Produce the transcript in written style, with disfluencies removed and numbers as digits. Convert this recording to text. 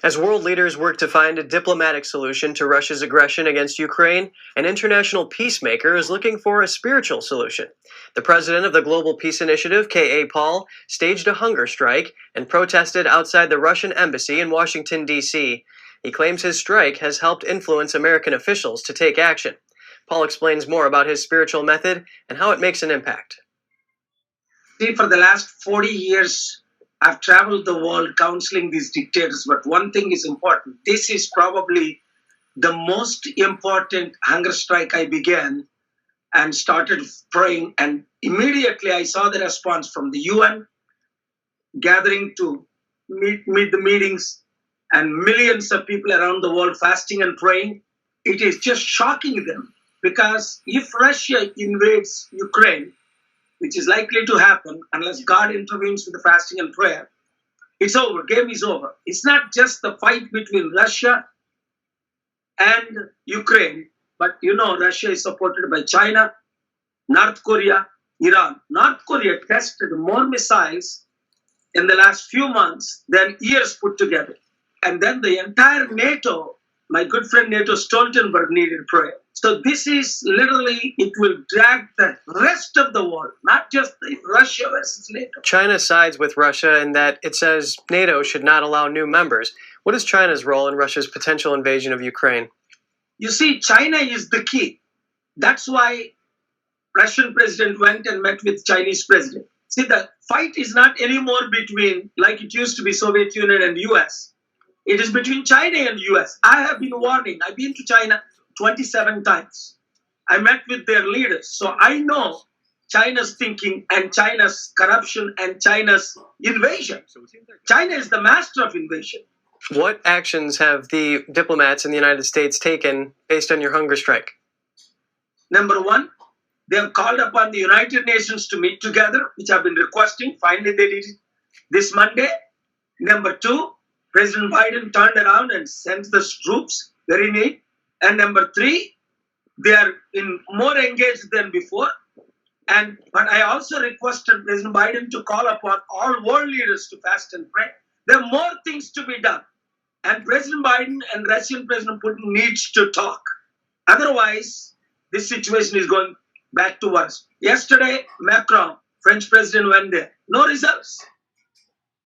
As world leaders work to find a diplomatic solution to Russia's aggression against Ukraine, an international peacemaker is looking for a spiritual solution. The president of the Global Peace Initiative, K.A. Paul, staged a hunger strike and protested outside the Russian embassy in Washington, D.C. He claims his strike has helped influence American officials to take action. Paul explains more about his spiritual method and how it makes an impact. See, for the last 40 years, I've traveled the world counseling these dictators, but one thing is important. This is probably the most important hunger strike I began and started praying. And immediately I saw the response from the UN, gathering to meet the meetings, and millions of people around the world fasting and praying. It is just shocking them, because if Russia invades Ukraine, which is likely to happen unless God intervenes with the fasting and prayer, it's over. Game is over. It's not just the fight between Russia and Ukraine, but Russia is supported by China, North Korea, Iran. North Korea tested more missiles in the last few months than years put together. And then the entire NATO, my good friend NATO Stoltenberg, needed prayer. So this is literally, it will drag the rest of the world, not just Russia versus NATO. China sides with Russia in that it says NATO should not allow new members. What is China's role in Russia's potential invasion of Ukraine? You see, China is the key. That's why Russian president went and met with Chinese president. See, the fight is not anymore between, like it used to be, Soviet Union and US. It is between China and US. I have been warning. I've been to China 27 times. I met with their leaders. So I know China's thinking and China's corruption and China's invasion. China is the master of invasion. What actions have the diplomats in the United States taken based on your hunger strike? Number one, they have called upon the United Nations to meet together, which I've been requesting. Finally, they did it this Monday. Number two, President Biden turned around and sent the troops, very neat. And number three, they are more engaged than before. But I also requested President Biden to call upon all world leaders to fast and pray. There are more things to be done. And President Biden and Russian President Putin needs to talk. Otherwise, this situation is going back to worse. Yesterday, Macron, French president, went there. No results.